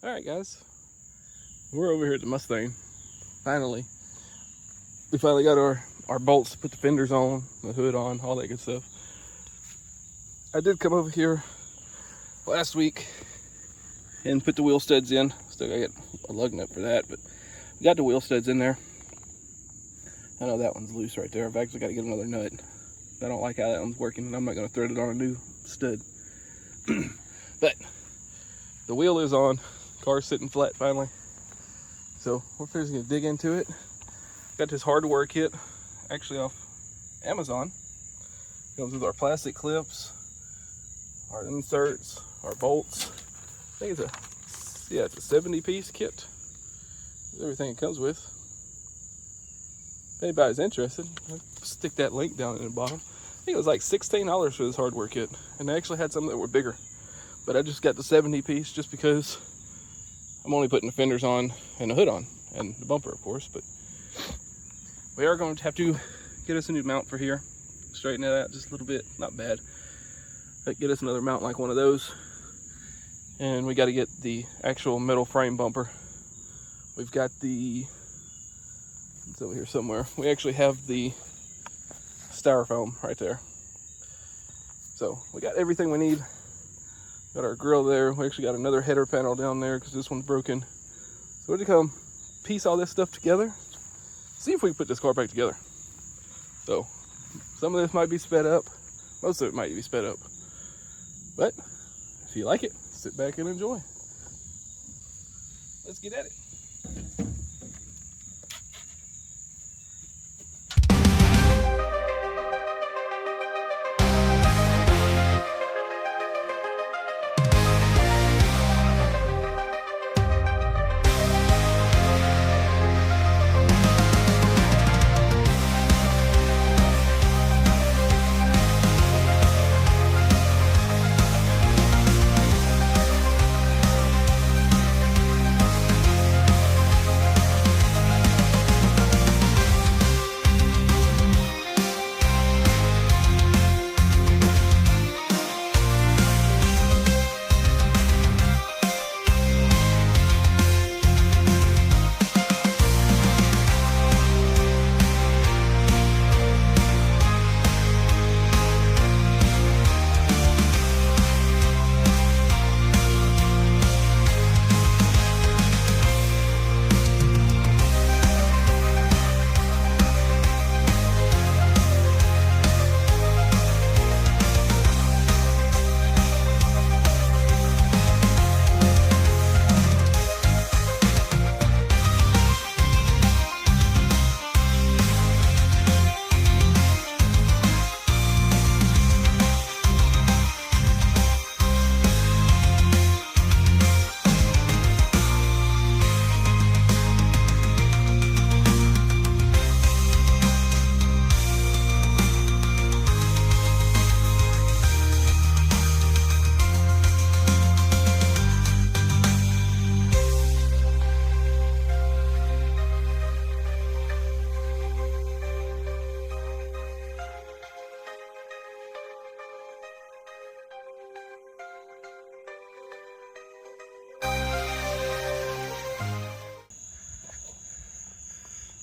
Alright guys, we're over here at the Mustang. Finally. We finally got our bolts to put the fenders on, the hood on, all that good stuff. I did come over here last week and put the wheel studs in. Still gotta get a lug nut for that, but we got the wheel studs in there. I know that one's loose right there. I've actually got to get another nut. I don't like how that one's working, and I'm not going to thread it on a new stud. But the wheel is on. Car's sitting flat finally. So we're first going to dig into it. Got this hardware kit, actually off Amazon. Comes with our plastic clips, our inserts, our bolts. I think it's a 70-piece kit. Everything it comes with. If anybody's interested, I'll stick that link down in the bottom. I think it was like $16 for this hardware kit, and they actually had some that were bigger. But I just got the 70-piece just because I'm only putting the fenders on and the hood on, and the bumper, of course. But we are going to have to get us a new mount for here. Straighten it out just a little bit, not bad. But get us another mount like one of those. And we got to get the actual metal frame bumper. We've got the, it's over here somewhere. We actually have the styrofoam right there. So we got everything we need. Got our grill there. We actually got another header panel down there because this one's broken. So we're gonna come piece all this stuff together. See if we can put this car back together. So some of this might be sped up. Most of it might be sped up. But if you like it, sit back and enjoy. Let's get at it.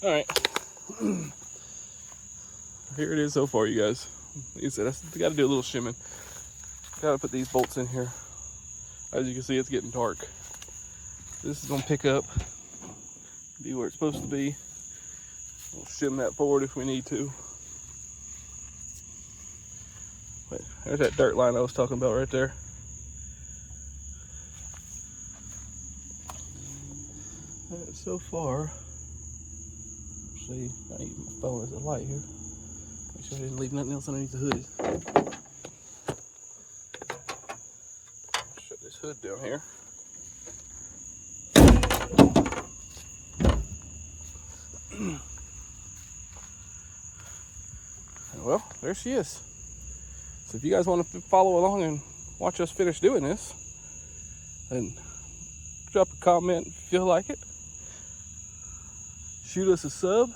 All right, here it is so far, you guys. Like I said, I got to do a little shimming. Got to put these bolts in here. As you can see, it's getting dark. This is gonna pick up, be where it's supposed to be. We'll shim that forward if we need to. But there's that dirt line I was talking about right there. So far. See, I use my phone as a light here. Make sure I didn't leave nothing else underneath the hood. Shut this hood down here. Well, there she is. So if you guys want to follow along and watch us finish doing this, then drop a comment if you feel like it. Shoot us a sub,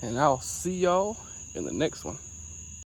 and I'll see y'all in the next one.